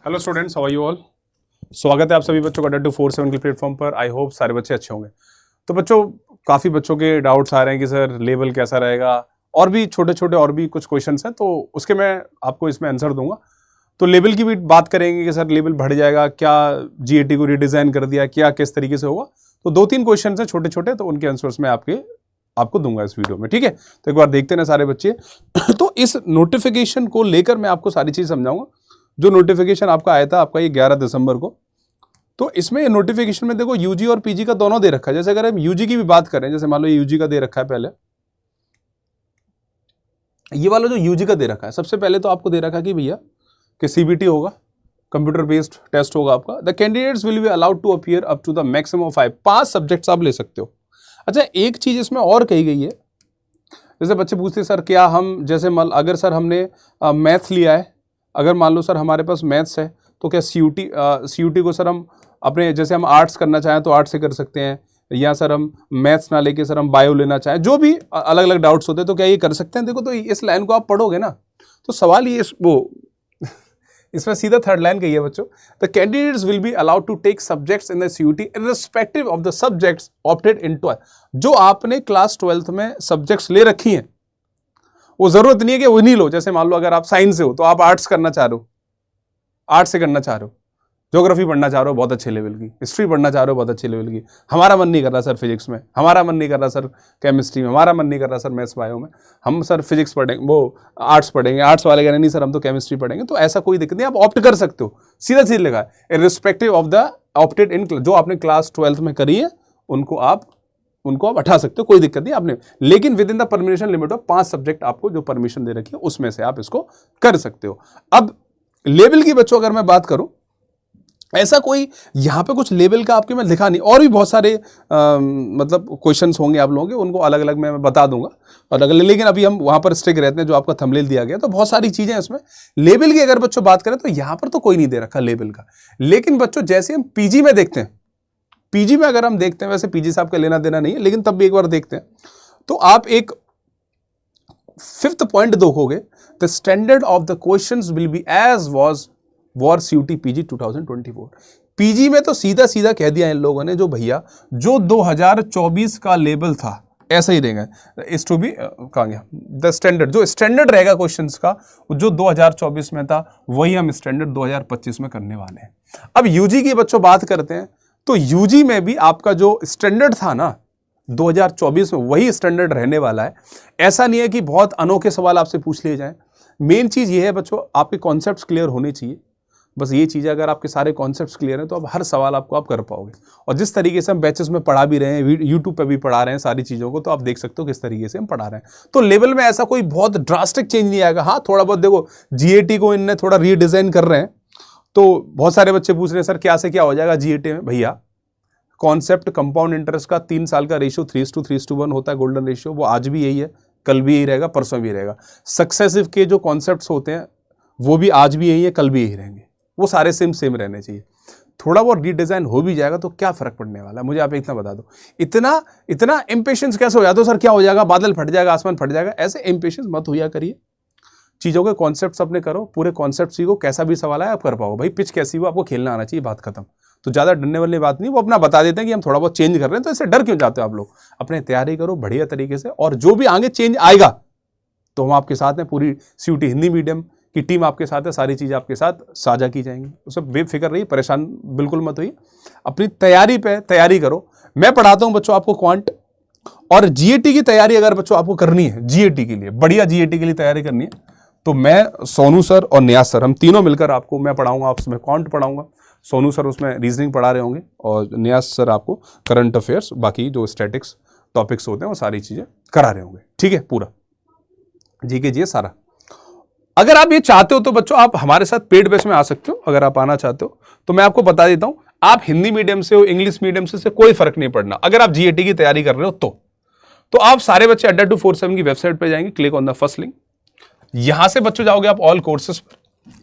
Hello students, how are you all. स्वागत है आप सभी बच्चों का ADDA247 के प्लेटफॉर्म पर। आई होप सारे बच्चे अच्छे होंगे। तो बच्चों, काफ़ी बच्चों के डाउट्स आ रहे हैं कि सर लेवल कैसा रहेगा, और भी छोटे छोटे और भी कुछ क्वेश्चंस हैं, तो उसके मैं आपको इसमें आंसर दूंगा। तो लेवल की भी बात करेंगे कि सर लेवल बढ़ जाएगा क्या, GAT को रिडिज़ाइन कर दिया क्या, किस तरीके से होगा। तो 2-3 क्वेश्चन हैं छोटे छोटे, तो उनके आंसर्स मैं आपको दूंगा इस वीडियो में, ठीक है। तो एक बार देखते हैं सारे बच्चे। तो इस नोटिफिकेशन को लेकर मैं आपको सारी चीज़ समझाऊंगा। जो नोटिफिकेशन आपका आया था आपका ये 11 दिसंबर को, तो इसमें नोटिफिकेशन में देखो यूजी और पीजी का दोनों दे रखा है। जैसे अगर हम यूजी की भी बात करें, जैसे मान लो यूजी का दे रखा है, पहले ये वाला जो यूजी का दे रखा है, सबसे पहले तो आपको दे रखा है कि भैया कि CBT होगा, कंप्यूटर बेस्ड टेस्ट होगा आपका। The candidates will be allowed to appear up to the maximum 5 subjects आप ले सकते हो। अच्छा, एक चीज इसमें और कही गई है। जैसे बच्चे पूछते हैं सर क्या हम, जैसे अगर सर हमने मैथ्स लिया है, अगर मान लो सर हमारे पास मैथ्स है, तो क्या CUT को सर हम अपने, जैसे हम आर्ट्स करना चाहें तो आर्ट्स से कर सकते हैं, या सर हम मैथ्स ना लेके सर हम बायो लेना चाहें, जो भी अलग अलग डाउट्स होते हैं, तो क्या ये कर सकते हैं। देखो, तो इस लाइन को आप पढ़ोगे ना, तो सवाल ये इसमें सीधा थर्ड लाइन कही है बच्चों, the candidates will be allowed to take subjects in the CUT irrespective of the subjects opted in 12। जो आपने क्लास 12th में सब्जेक्ट्स ले रखी हैं, वो जरूरत नहीं है कि वो नहीं लो। जैसे मान लो अगर आप साइंस से हो तो आप आर्ट्स करना चाह रहे हो, आर्ट्स से करना चाह रहे हो, ज्योग्राफी पढ़ना चाह रहे हो बहुत अच्छे लेवल की, हिस्ट्री पढ़ना चाह रहे हो बहुत अच्छे लेवल की, हमारा मन नहीं कर रहा सर फिजिक्स में, हमारा मन नहीं कर रहा सर केमिस्ट्री में, हमारा मन नहीं कर रहा सर मैथ्स बायो में, हम सर फिजिक्स पढ़ेंगे, वो आर्ट्स पढ़ेंगे। आर्ट्स वाले कह रहे नहीं सर हम तो केमिस्ट्री पढ़ेंगे। तो ऐसा कोई दिक्कत नहीं, आप ऑप्ट कर सकते हो। सीधा सीधा लिखा है इर्रिस्पेक्टिव ऑफ द ऑप्टेड इन, जो आपने क्लास 12th में करी है उनको आप हटा सकते हो, कोई दिक्कत नहीं आपने, लेकिन with in the permission limit of 5 subject आपको जो परमिशन दे रखी है उसमें से आप इसको कर सकते हो। अब लेवल की बच्चों अगर मैं बात करूं, ऐसा कोई यहां पे कुछ लेवल का आपके मैं लिखा नहीं, और भी बहुत सारे मतलब क्वेश्चंस होंगे आप लोगों के, उनको अलग अलग मैं बता दूंगा और अलग, लेकिन अभी हम वहां पर स्टिक रहते हैं जो आपका थंबनेल दिया गया। तो बहुत सारी चीजें इसमें लेवल की अगर बच्चों बात करें तो यहां पर तो कोई नहीं दे रखा लेवल का। लेकिन बच्चों जैसे हम पीजी में देखते हैं, पीजी में अगर हम देखते हैं, वैसे पीजी साहब का लेना देना नहीं है, लेकिन तब भी एक बार देखते हैं, तो आप एक 5th पॉइंट देखोगे, the standard of the questions will be as was for CUT PG 2024। PG में तो सीधा सीधा कह दिया इन लोगों ने, जो भैया जो 2024 का लेवल था ऐसा ही देंगे, इस टू बी कहा गया द स्टैंडर्ड, जो स्टैंडर्ड रहेगा क्वेश्चंस का जो 2024 में था वही हम स्टैंडर्ड 2025 में करने वाले हैं। अब यूजी की बच्चों बात करते हैं, तो यूजी में भी आपका जो स्टैंडर्ड था ना 2024 में, वही स्टैंडर्ड रहने वाला है। ऐसा नहीं है कि बहुत अनोखे सवाल आपसे पूछ लिए जाएं। मेन चीज ये है बच्चों, आपके कॉन्सेप्ट्स क्लियर होने चाहिए। बस ये चीज़, अगर आपके सारे कॉन्सेप्ट्स क्लियर हैं तो अब हर सवाल आप कर पाओगे। और जिस तरीके से हम बैचेस में पढ़ा भी रहे हैं, यूट्यूब पे भी पढ़ा रहे हैं सारी चीज़ों को, तो आप देख सकते हो किस तरीके से हम पढ़ा रहे हैं। तो लेवल में ऐसा कोई बहुत ड्रास्टिक चेंज नहीं आएगा। हाँ, थोड़ा बहुत देखो GAT को इनने थोड़ा रीडिज़ाइन कर रहे हैं, तो बहुत सारे बच्चे पूछ रहे हैं सर क्या से क्या हो जाएगा GAT में। भैया कॉन्सेप्ट कंपाउंड इंटरेस्ट का 3 साल का रेशियो 3:3:1 होता है, गोल्डन रेशियो, वो आज भी यही है, कल भी यही रहेगा, परसों भी रहेगा। सक्सेसिव के जो कॉन्सेप्ट्स होते हैं वो भी आज भी यही है, कल भी यही रहेंगे, वो सारे सेम रहने चाहिए। थोड़ा बहुत रीडिजाइन हो भी जाएगा तो क्या फर्क पड़ने वाला है, मुझे आप इतना बता दो। इतना इम्पेशेंस कैसे हो जाता है सर, क्या हो जाएगा, बादल फट जाएगा, आसमान फट जाएगा, ऐसे इम्पेशेंस मत होया करिए। चीज़ों के कॉन्सेप्ट्स अपने करो, पूरे कॉन्सेप्ट सीखो, कैसा भी सवाल है आप कर पाओ। भाई पिच कैसी हो, आपको खेलना आना चाहिए, बात खत्म। तो ज़्यादा डरने वाली बात नहीं, वो अपना बता देते हैं कि हम थोड़ा बहुत चेंज कर रहे हैं, तो इससे डर क्यों जाते हो आप लोग। अपने तैयारी करो बढ़िया तरीके से, और जो भी आगे चेंज आएगा तो हम आपके साथ हैं, पूरी CUT हिंदी मीडियम की टीम आपके साथ है, सारी चीज़ें आपके साथ साझा की जाएंगी। उससे बेफिक्र रहिए, परेशान बिल्कुल मत होइए, अपनी तैयारी पे तैयारी करो। मैं पढ़ाता हूं बच्चों आपको क्वांट, और GAT की तैयारी अगर बच्चों आपको करनी है, GAT के लिए बढ़िया GAT के लिए तैयारी करनी है, तो मैं सोनू सर और न्याज सर, हम तीनों मिलकर आपको मैं पढ़ाऊंगा। आप उसमें क्वांट पढ़ाऊंगा, सोनू सर उसमें रीजनिंग पढ़ा रहे होंगे, और न्याज सर आपको करंट अफेयर्स, बाकी जो स्टैटिक्स टॉपिक्स होते हैं वो सारी चीज़ें करा रहे होंगे, ठीक है। पूरा GK सारा। अगर आप ये चाहते हो तो बच्चों आप हमारे साथ पेड बेस में आ सकते हो। अगर आप आना चाहते हो तो मैं आपको बता देता हूं, आप हिंदी मीडियम से हो, इंग्लिश मीडियम से कोई फर्क नहीं पड़ना। अगर आप GAT की तैयारी कर रहे हो तो आप सारे बच्चे ADDA247 की वेबसाइट पे जाएंगे, click on the first link, यहां से बच्चों जाओगे आप ऑल कोर्सेज पर,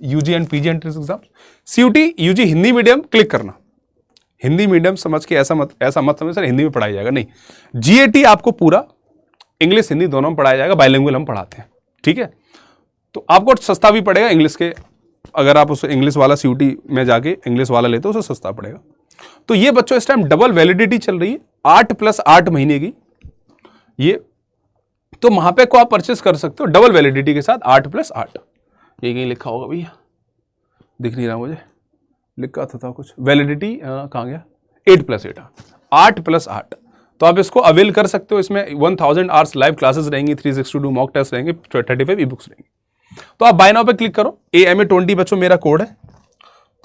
UG and PG entrance exam, CUT UG Hindi medium click करना। हिंदी मीडियम समझ के ऐसा मत समझ सर हिंदी में पढ़ाया जाएगा, नहीं, GAT आपको पूरा इंग्लिश हिंदी दोनों में पढ़ाया जाएगा, बाइलिंगुअल हम पढ़ाते हैं, ठीक है। तो आपको सस्ता भी पड़ेगा इंग्लिश के अगर आप उस इंग्लिश वाला CUT में जाके इंग्लिश वाला लेते हो उससे सस्ता पड़ेगा। तो ये बच्चों इस टाइम डबल वैलिडिटी चल रही है 8 + 8 महीने की, ये तो महापैक को आप परचेस कर सकते हो डबल वैलिडिटी के साथ 8 + 8। ये कहीं लिखा होगा भैया, दिख नहीं रहा मुझे, लिखा था कुछ वैलिडिटी कहाँ गया, 8 + 8, 8 + 8। तो आप इसको अवेल कर सकते हो। इसमें 1000 आवर्स लाइव क्लासेस रहेंगी, 362 मॉक टेस्ट रहेंगे, 35 ई-बुक्स रहेंगी। तो आप बाय नाउ पे क्लिक करो। AMA20 बच्चों मेरा कोड है,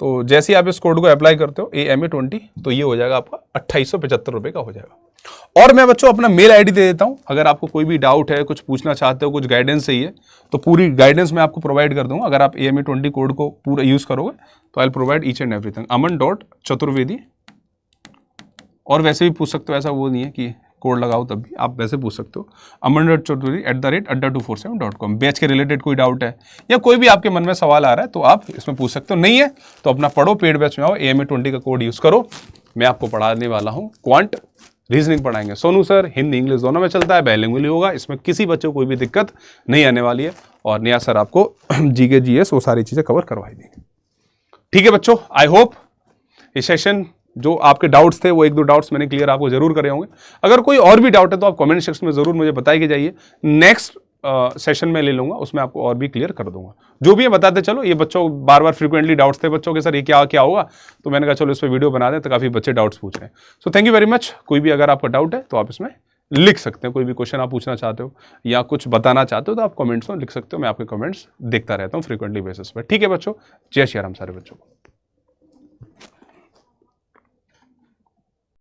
तो जैसे ही आप इस कोड को अप्लाई करते हो AMA20, तो ये हो जाएगा आपका 2875 रुपए का हो जाएगा। और मैं बच्चों अपना मेल ID दे देता हूं, अगर आपको कोई भी डाउट है, कुछ पूछना चाहते हो, कुछ गाइडेंस चाहिए, तो पूरी गाइडेंस मैं आपको प्रोवाइड कर दूंगा। अगर आप AMA20 कोड को पूरा यूज करोगे तो I will provide each and everything. aman.chaturvedi, और वैसे भी पूछ सकते हो, ऐसा वो नहीं है कि कोड लगाओ तब भी, आप वैसे पूछ सकते हो। aman.chaturvedi@adda247.com। बैच के रिलेटेड कोई डाउट है या कोई भी आपके मन में सवाल आ रहा है तो आप इसमें पूछ सकते हो। नहीं है तो अपना पढ़ो, पेड बैच में आओ, AMA20 का कोड यूज करो। मैं आपको पढ़ाने वाला हूँ क्वांट, रीजनिंग पढ़ाएंगे सोनू सर, हिंदी इंग्लिश दोनों में चलता है, बाइलिंगुअल होगा, इसमें किसी बच्चे को कोई भी दिक्कत नहीं आने वाली है। और नया सर आपको GK GS वो सारी चीजें कवर करवाई देंगे। ठीक है बच्चों, आई होप ये सेशन जो आपके डाउट्स थे वो 1-2 डाउट्स मैंने क्लियर आपको जरूर करे होंगे। अगर कोई और भी डाउट है तो आप कमेंट सेक्शन में जरूर मुझे बताए के जाइए, नेक्स्ट सेशन में ले लूंगा, उसमें आपको और भी क्लियर कर दूंगा। जो भी है बताते चलो। ये बच्चों बार बार फ्रीक्वेंटली डाउट्स थे बच्चों के, सर ये क्या क्या होगा, तो मैंने कहा चलो इस पर वीडियो बना दें, तो काफी बच्चे डाउट्स पूछ रहे हैं। So thank you very much. कोई भी अगर आपका डाउट है तो आप इसमें लिख सकते हैं, कोई भी क्वेश्चन आप पूछना चाहते हो या कुछ बताना चाहते हो तो आप कमेंट्स में लिख सकते हो। मैं आपके कमेंट्स देखता रहता हूँ फ्रीक्वेंटली बेसिस पर। ठीक है बच्चों, जय श्री राम सारे बच्चों को।